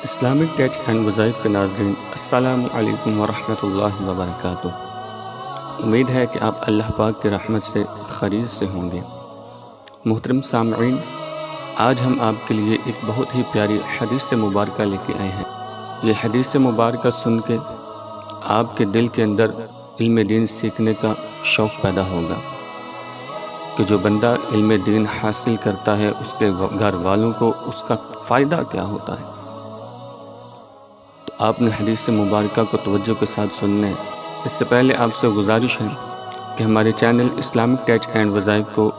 Islamic touch and وظائف کے ناظرین، السلام علیکم ورحمۃ اللہ وبرکاتہ۔ امید ہے کہ آپ اللہ پاک کی رحمت سے خیر سے ہوں گے۔ محترم سامعین، آج ہم آپ کے لیے ایک بہت ہی پیاری حدیث مبارکہ لے کے آئے ہیں۔ یہ حدیث مبارکہ سن کے آپ کے دل کے اندر علم دین سیکھنے کا شوق پیدا ہوگا کہ جو بندہ علم دین حاصل کرتا ہے اس کے گھر والوں کو اس کا فائدہ کیا ہوتا ہے۔ تو آپ نے حدیث مبارکہ کو توجہ کے ساتھ سننا ہے۔ اس سے پہلے آپ سے گزارش ہے کہ ہمارے چینل اسلامک ٹچ اینڈ وظائف کو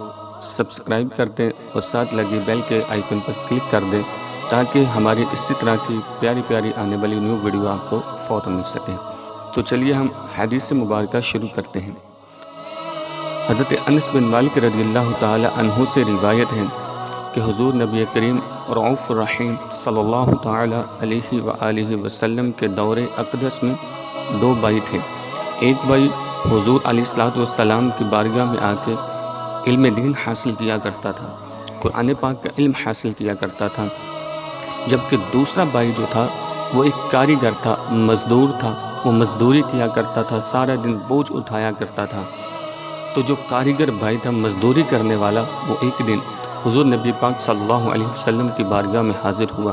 سبسکرائب کر دیں اور ساتھ لگی بیل کے آئیکن پر کلک کر دیں تاکہ ہماری اسی طرح کی پیاری پیاری آنے والی نیو ویڈیو آپ کو فوراً مل سکے۔ تو چلیے ہم حدیث مبارکہ شروع کرتے ہیں۔ حضرت انس بن مالک رضی اللہ تعالی عنہ سے روایت ہے کہ حضور نبی کریم رؤوف الرحیم صلی اللہ تعالی علیہ وآلہ وسلم کے دور اقدس میں دو بھائی تھے۔ ایک بھائی حضور علیہ السلام کی بارگاہ میں آ کے علم دین حاصل کیا کرتا تھا، قرآن پاک کا علم حاصل کیا کرتا تھا، جبکہ دوسرا بھائی جو تھا وہ ایک کاریگر تھا، مزدور تھا، وہ مزدوری کیا کرتا تھا، سارا دن بوجھ اٹھایا کرتا تھا۔ تو جو کاریگر بھائی تھا، مزدوری کرنے والا، وہ ایک دن حضور نبی پاک صلی اللہ علیہ وسلم کی بارگاہ میں حاضر ہوا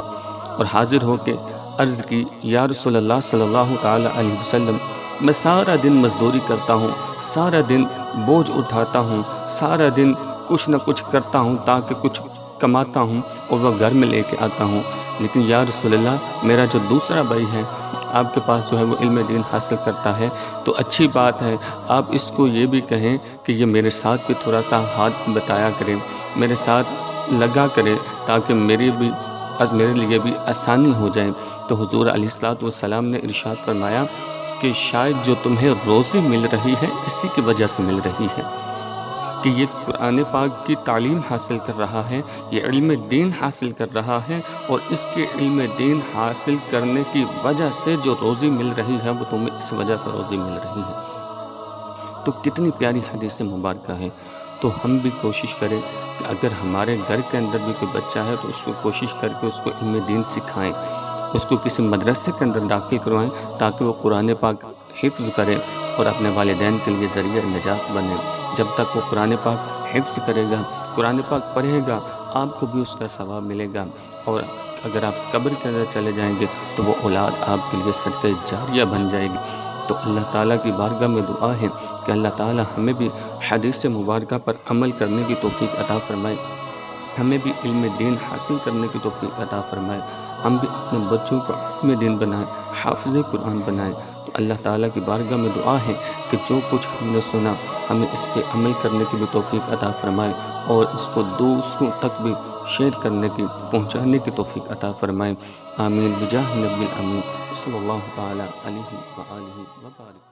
اور حاضر ہو کے عرض کی، یا رسول اللہ صلی اللہ تعالی علیہ وسلم، میں سارا دن مزدوری کرتا ہوں، سارا دن بوجھ اٹھاتا ہوں، سارا دن کچھ نہ کچھ کرتا ہوں تاکہ کچھ کماتا ہوں اور وہ گھر میں لے کے آتا ہوں، لیکن یا رسول اللہ میرا جو دوسرا بھائی ہے آپ کے پاس جو ہے وہ علم دین حاصل کرتا ہے، تو اچھی بات ہے، آپ اس کو یہ بھی کہیں کہ یہ میرے ساتھ بھی تھوڑا سا ہاتھ بتایا کرے، میرے ساتھ لگا کرے تاکہ میرے لیے بھی آسانی ہو جائے۔ تو حضور علیہ السلام نے ارشاد فرمایا کہ شاید جو تمہیں روزی مل رہی ہے اسی کی وجہ سے مل رہی ہے کہ یہ قرآن پاک کی تعلیم حاصل کر رہا ہے، یہ علم دین حاصل کر رہا ہے، اور اس کے علم دین حاصل کرنے کی وجہ سے جو روزی مل رہی ہے وہ تمہیں اس وجہ سے روزی مل رہی ہے۔ تو کتنی پیاری حدیث مبارکہ ہے۔ تو ہم بھی کوشش کریں کہ اگر ہمارے گھر کے اندر بھی کوئی بچہ ہے تو اس کو کوشش کر کے اس کو علم دین سکھائیں، اس کو کسی مدرسے کے اندر داخل کروائیں تاکہ وہ قرآن پاک حفظ کرے اور اپنے والدین کے لیے ذریعہ نجات بنے۔ جب تک وہ قرآن پاک حفظ کرے گا، قرآن پاک پڑھے گا، آپ کو بھی اس کا ثواب ملے گا، اور اگر آپ قبر کے اندر چلے جائیں گے تو وہ اولاد آپ کے لیے صدقہ جاریہ بن جائے گی۔ تو اللہ تعالیٰ کی بارگاہ میں دعا ہے کہ اللہ تعالیٰ ہمیں بھی حدیث مبارکہ پر عمل کرنے کی توفیق عطا فرمائے، ہمیں بھی علم دین حاصل کرنے کی توفیق عطا فرمائے، ہم بھی اپنے بچوں کو علم دین بنائیں، حافظ قرآن بنائیں۔ تو اللہ تعالیٰ کی بارگاہ میں دعا ہے کہ جو کچھ ہم نے سنا ہمیں اس پہ عمل کرنے کی بھی توفیق عطا فرمائے اور اس کو دوسروں تک بھی شیئر کرنے کی، پہنچانے کی توفیق عطا فرمائے۔ آمین بجاہ نبی الامین صلی اللہ تعالی علیہ وآلہ وبارک۔